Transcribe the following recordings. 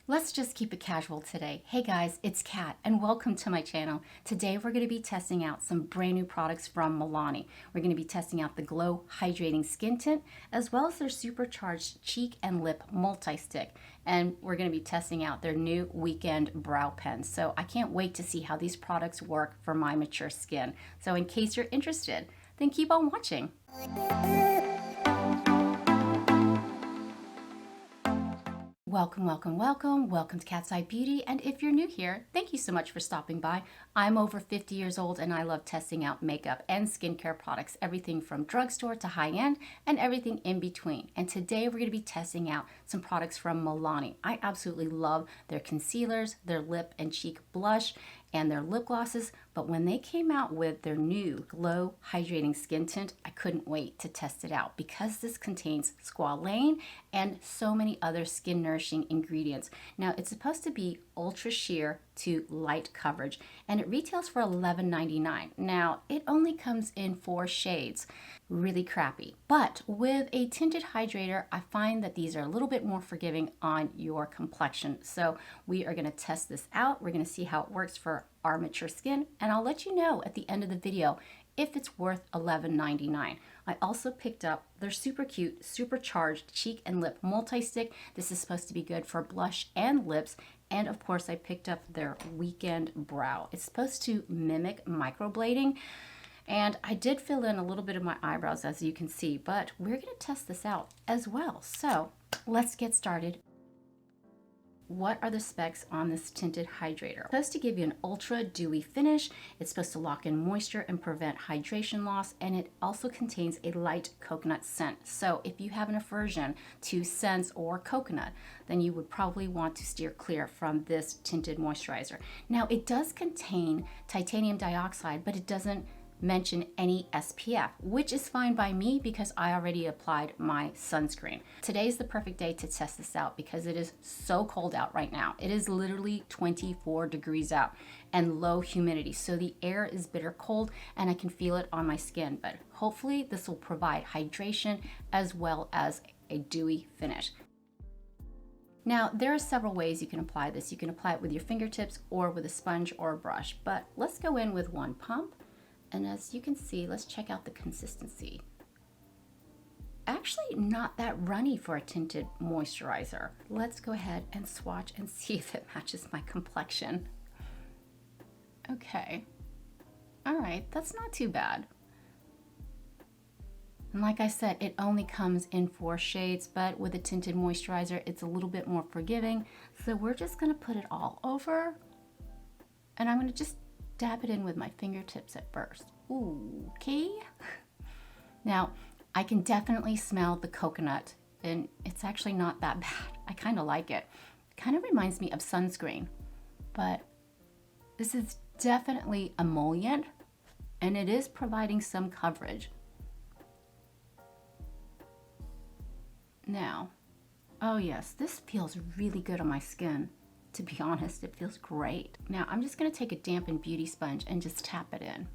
Let's just keep it casual today. Hey guys, it's Kat and welcome to my channel. Today we're going to be testing out some brand new products from Milani. We're going to be testing out the Glow Hydrating Skin Tint as well as their Supercharged Cheek and Lip Multistick. And we're going to be testing out their new Weekend Brow Pen. So I can't wait to see how these products work for my mature skin. So in case you're interested, then keep on watching. Welcome to Cat's Eye Beauty. And if you're new here, thank you so much for stopping by. I'm over 50 years old and I love testing out makeup and skincare products, everything from drugstore to high-end and everything in between. And today we're going to be testing out some products from Milani. I absolutely love their concealers, their lip and cheek blush, and their lip glosses, but when they came out with their new Glow Hydrating Skin Tint, I couldn't wait to test it out because this contains squalane and so many other skin nourishing ingredients. Now, it's supposed to be ultra sheer to light coverage, and it retails for $11.99. Now, it only comes in 4 shades. Really crappy. But with a tinted hydrator, I find that these are a little bit more forgiving on your complexion. So we are going to test this out. We're going to see how it works for our mature skin, and I'll let you know at the end of the video if it's worth $11.99. I also picked up their super cute Supercharged Cheek and Lip Multistick. This is supposed to be good for blush and lips. And of course, I picked up their Weekend Brow. It's supposed to mimic microblading. And I did fill in a little bit of my eyebrows, as you can see, but we're going to test this out as well. So let's get started. What are the specs on this tinted hydrator? It's supposed to give you an ultra dewy finish. It's supposed to lock in moisture and prevent hydration loss, and it also contains a light coconut scent. So if you have an aversion to scents or coconut, then you would probably want to steer clear from this tinted moisturizer. Now, it does contain titanium dioxide, but it doesn't mention any SPF, which is fine by me because I already applied my sunscreen. Today's the perfect day to test this out because it is so cold out right now. It is literally 24 degrees out and low humidity, so the air is bitter cold and I can feel it on my skin, but hopefully this will provide hydration as well as a dewy finish. Now, there are several ways you can apply this. You can apply it with your fingertips or with a sponge or a brush, but let's go in with one pump. And as you can see, let's check out the consistency. Actually, not that runny for a tinted moisturizer. Let's go ahead and swatch and see if it matches my complexion. Okay. All right, that's not too bad. And like I said, it only comes in 4 shades, but with a tinted moisturizer, it's a little bit more forgiving. So we're just gonna put it all over, and I'm gonna just dab it in with my fingertips at first. Ooh, okay. Now, I can definitely smell the coconut, and it's actually not that bad. I kind of like it. It kind of reminds me of sunscreen, but this is definitely emollient, and it is providing some coverage. Now, oh yes, this feels really good on my skin. To be honest, it feels great. Now, I'm just gonna take a dampened beauty sponge and just tap it in.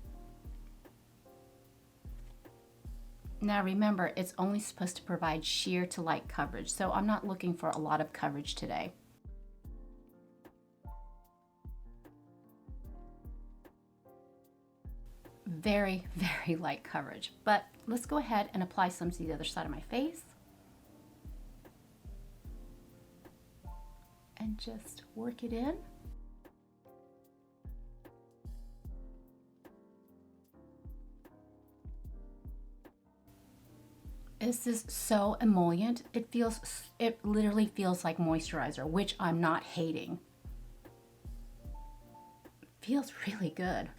Now remember, it's only supposed to provide sheer to light coverage, so I'm not looking for a lot of coverage today. Very, very light coverage, but let's go ahead and apply some to the other side of my face. And just work it in. This is so emollient. It literally feels like moisturizer, which I'm not hating. Feels really good.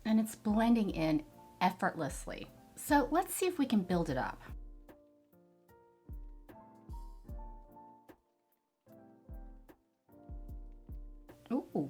And it's blending in effortlessly. So let's see if we can build it up. Ooh.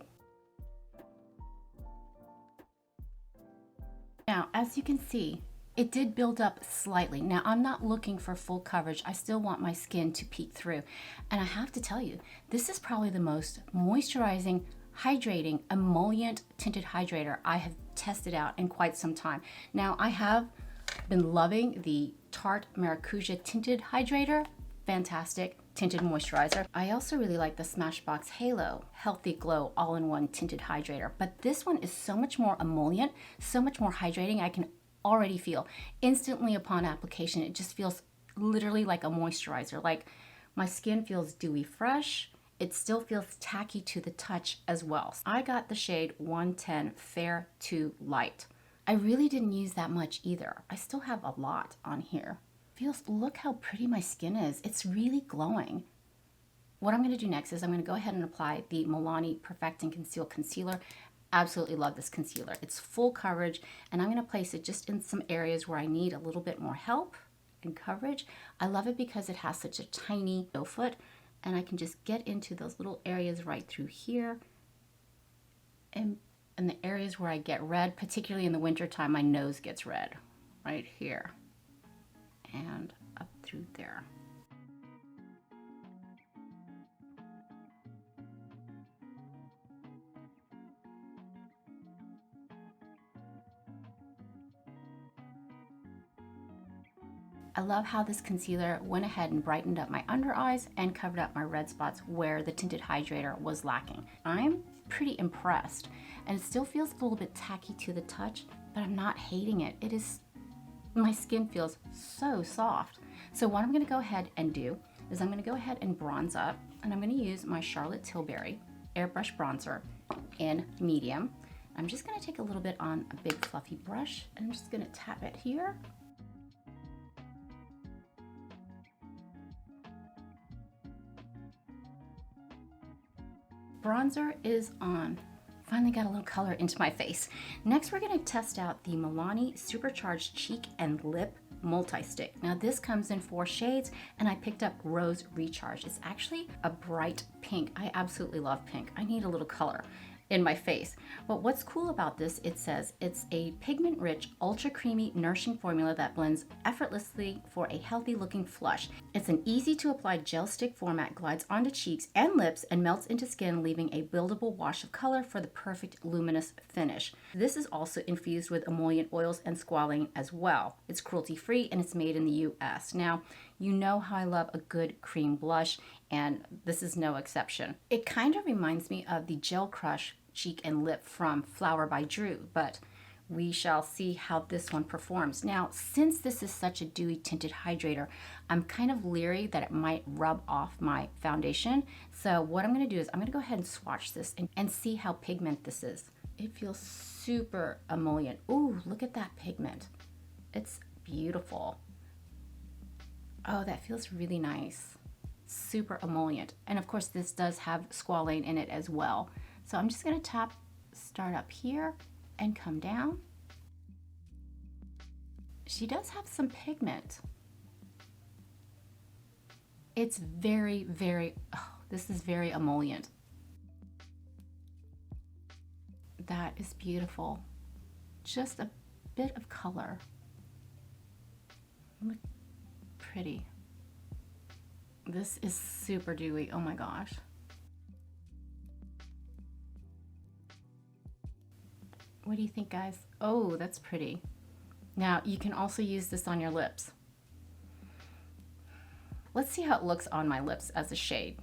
Now, as you can see, it did build up slightly. Now, I'm not looking for full coverage. I still want my skin to peek through. And I have to tell you, this is probably the most moisturizing, hydrating, emollient tinted hydrator I have tested out in quite some time. Now, I have been loving the Tarte Maracuja tinted hydrator, fantastic tinted moisturizer. I also really like the Smashbox Halo Healthy Glow All-in-One Tinted Hydrator, but this one is so much more emollient, so much more hydrating. I can already feel instantly upon application, it just feels literally like a moisturizer. Like my skin feels dewy fresh. It still feels tacky to the touch as well. I got the shade 110 Fair to Light. I really didn't use that much either. I still have a lot on here. Look how pretty my skin is. It's really glowing. What I'm gonna do next is I'm gonna go ahead and apply the Milani Perfect and Conceal Concealer. Absolutely love this concealer. It's full coverage, and I'm gonna place it just in some areas where I need a little bit more help and coverage. I love it because it has such a tiny doe foot, and I can just get into those little areas right through here. And the areas where I get red, particularly in the winter time, my nose gets red, right here and up through there. I love how this concealer went ahead and brightened up my under eyes and covered up my red spots where the tinted hydrator was lacking. I'm pretty impressed, and it still feels a little bit tacky to the touch, but I'm not hating it. My skin feels so soft. So what I'm gonna go ahead and do is I'm gonna go ahead and bronze up, and I'm gonna use my Charlotte Tilbury Airbrush Bronzer in medium. I'm just gonna take a little bit on a big fluffy brush, and I'm just gonna tap it here. Bronzer is on. Finally got a little color into my face. Next, we're gonna test out the Milani Supercharged Cheek and Lip Multistick. Now this comes in 4 shades, and I picked up Rose Recharge. It's actually a bright pink. I absolutely love pink. I need a little color in my face. But what's cool about this, it says it's a pigment-rich, ultra-creamy, nourishing formula that blends effortlessly for a healthy-looking flush. It's an easy-to-apply gel stick format, glides onto cheeks and lips, and melts into skin, leaving a buildable wash of color for the perfect luminous finish. This is also infused with emollient oils and squalane as well. It's cruelty-free, and it's made in the US. Now, you know how I love a good cream blush, and this is no exception. It kind of reminds me of the Gel Crush Cheek and Lip from Flower by Drew, but we shall see how this one performs. Now, since this is such a dewy tinted hydrator, I'm kind of leery that it might rub off my foundation. So what I'm gonna do is I'm gonna go ahead and swatch this and see how pigment this is. It feels super emollient. Ooh, look at that pigment. It's beautiful. Oh, that feels really nice. Super emollient. And of course, this does have squalane in it as well. So I'm just gonna start up here and come down. She does have some pigment. It's very, this is very emollient. That is beautiful. Just a bit of color. Look pretty. This is super dewy. Oh my gosh. What do you think, guys? Oh, that's pretty. Now, you can also use this on your lips. Let's see how it looks on my lips as a shade.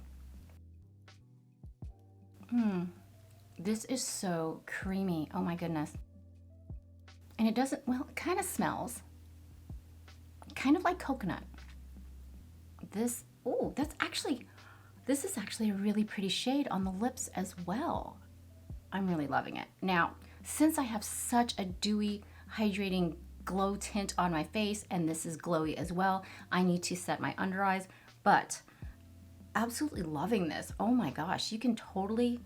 This is so creamy. Oh my goodness. And it doesn't, well, it kind of smells kind of like coconut. This is actually a really pretty shade on the lips as well. I'm really loving it. Now, since I have such a dewy, hydrating glow tint on my face, and this is glowy as well, I need to set my under eyes, but absolutely loving this. Oh my gosh, you can totally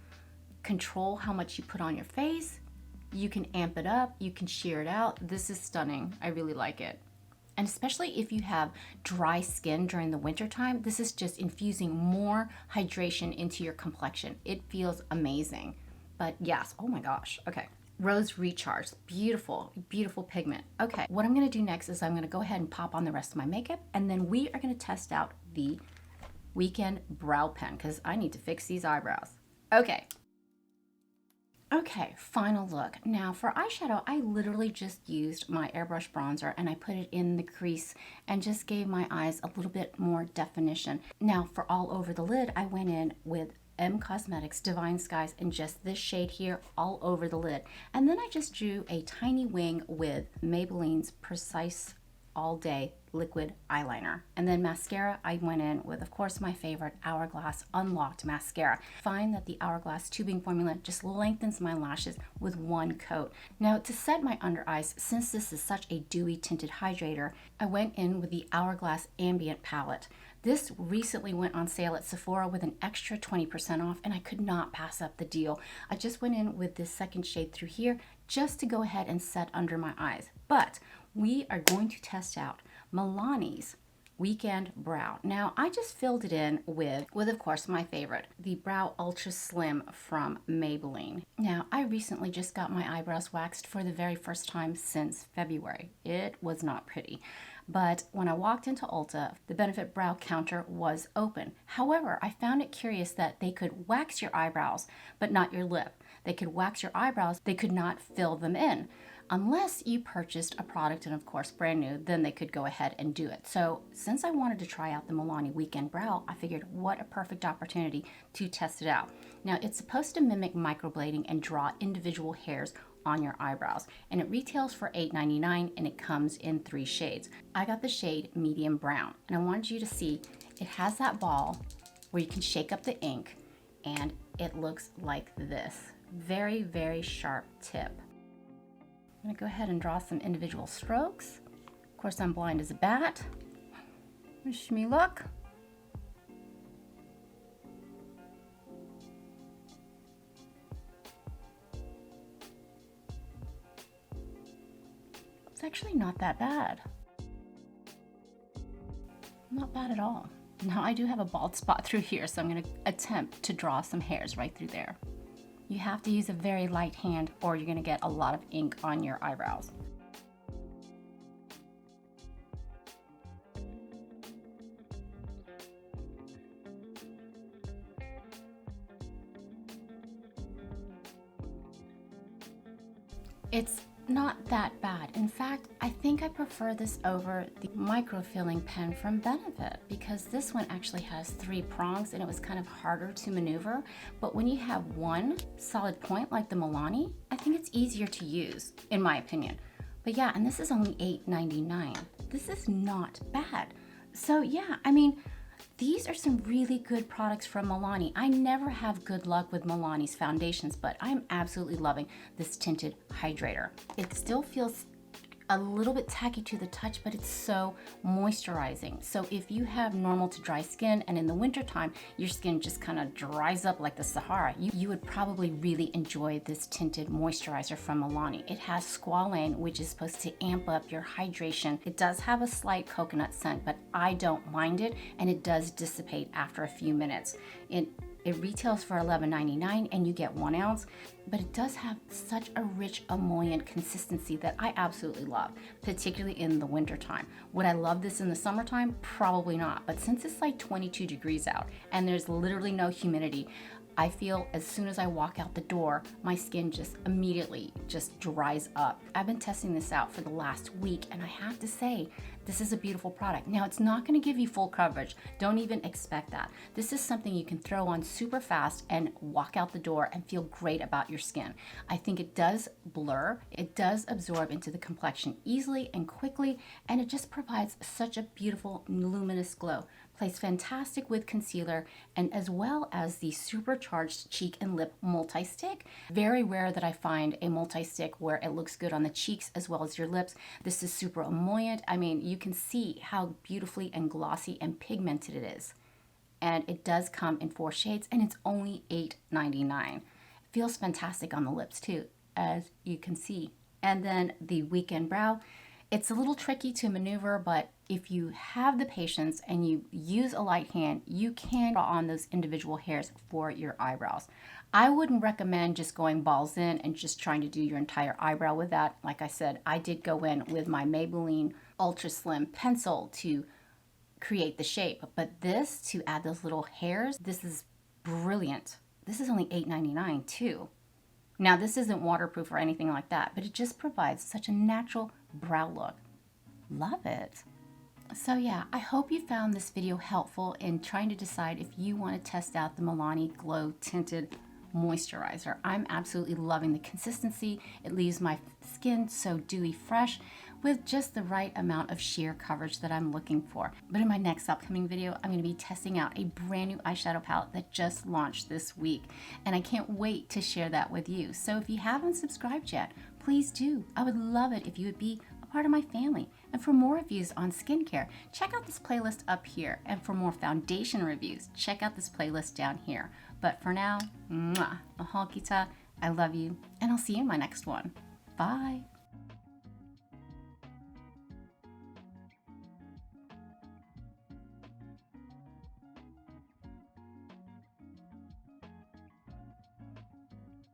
control how much you put on your face. You can amp it up, you can sheer it out. This is stunning. I really like it. And especially if you have dry skin during the winter time, this is just infusing more hydration into your complexion. It feels amazing. But yes, oh my gosh, okay. Rose Recharge, beautiful, beautiful pigment. Okay, what I'm gonna do next is I'm gonna go ahead and pop on the rest of my makeup, and then we are gonna test out the Weekend Brow Pen, because I need to fix these eyebrows. Okay, Okay, final look. Now for eyeshadow, I literally just used my airbrush bronzer and I put it in the crease and just gave my eyes a little bit more definition. Now for all over the lid, I went in with M Cosmetics Divine Skies and just this shade here all over the lid. And then I just drew a tiny wing with Maybelline's Precise All Day liquid eyeliner. And then mascara, I went in with, of course, my favorite Hourglass Unlocked mascara. Find that the Hourglass tubing formula just lengthens my lashes with one coat. Now to set my under eyes, since this is such a dewy tinted hydrator, I went in with the Hourglass Ambient palette. This recently went on sale at Sephora with an extra 20% off, and I could not pass up the deal. I just went in with this second shade through here just to go ahead and set under my eyes. But we are going to test out Milani's Weekend Brow. Now, I just filled it in with of course, my favorite, the Brow Ultra Slim from Maybelline. Now, I recently just got my eyebrows waxed for the very first time since February. It was not pretty. But when I walked into Ulta, the Benefit Brow counter was open. However, I found it curious that they could wax your eyebrows, but not your lip. They could wax your eyebrows, they could not fill them in. Unless you purchased a product and of course brand new, then they could go ahead and do it. So since I wanted to try out the Milani Weekend Brow, I figured what a perfect opportunity to test it out. Now it's supposed to mimic microblading and draw individual hairs on your eyebrows, and it retails for $8.99 and it comes in 3 shades. I got the shade medium brown, and I wanted you to see it has that ball where you can shake up the ink and it looks like this. Very, very sharp tip. I'm gonna go ahead and draw some individual strokes. Of course, I'm blind as a bat. Wish me luck. It's actually not that bad. Not bad at all. Now I do have a bald spot through here, so I'm gonna attempt to draw some hairs right through there. You have to use a very light hand or you're gonna get a lot of ink on your eyebrows. It's not that bad. In fact, I think I prefer this over the microfilling pen from Benefit because this one actually has 3 prongs and it was kind of harder to maneuver. But when you have one solid point like the Milani, I think it's easier to use, in my opinion. But yeah, and this is only $8.99. This is not bad. So yeah, I mean, these are some really good products from Milani. I never have good luck with Milani's foundations, but I'm absolutely loving this tinted hydrator. It still feels a little bit tacky to the touch, but it's so moisturizing. So if you have normal to dry skin and in the wintertime, your skin just kind of dries up like the Sahara, you would probably really enjoy this tinted moisturizer from Milani. It has squalane, which is supposed to amp up your hydration. It does have a slight coconut scent, but I don't mind it, and it does dissipate after a few minutes. It retails for $11.99 and you get 1 ounce, but it does have such a rich emollient consistency that I absolutely love, particularly in the wintertime. Would I love this in the summertime? Probably not, but since it's like 22 degrees out and there's literally no humidity, I feel as soon as I walk out the door, my skin just immediately just dries up. I've been testing this out for the last week and I have to say, this is a beautiful product. Now, it's not gonna give you full coverage. Don't even expect that. This is something you can throw on super fast and walk out the door and feel great about your skin. I think it does blur, it does absorb into the complexion easily and quickly, and it just provides such a beautiful luminous glow. Plays fantastic with concealer and as well as the Supercharged Cheek and Lip Multistick. Very rare that I find a multi-stick where it looks good on the cheeks as well as your lips. This is super emollient. I mean, you can see how beautifully and glossy and pigmented it is. And it does come in 4 shades and it's only $8.99. It feels fantastic on the lips too, as you can see. And then the Weekend Brow. It's a little tricky to maneuver, but if you have the patience and you use a light hand, you can draw on those individual hairs for your eyebrows. I wouldn't recommend just going balls in and just trying to do your entire eyebrow with that. Like I said, I did go in with my Maybelline Ultra Slim pencil to create the shape, but this, to add those little hairs, this is brilliant. This is only $8.99 too. Now, this isn't waterproof or anything like that, but it just provides such a natural brow look. Love it. So yeah, I hope you found this video helpful in trying to decide if you want to test out the Milani Glow Tinted Moisturizer. I'm absolutely loving the consistency. It leaves my skin so dewy fresh with just the right amount of sheer coverage that I'm looking for. But in my next upcoming video, I'm going to be testing out a brand new eyeshadow palette that just launched this week. And I can't wait to share that with you. So if you haven't subscribed yet, please do. I would love it if you would be a part of my family. And for more reviews on skincare, check out this playlist up here. And for more foundation reviews, check out this playlist down here. But for now, mahal kita, I love you, and I'll see you in my next one. Bye.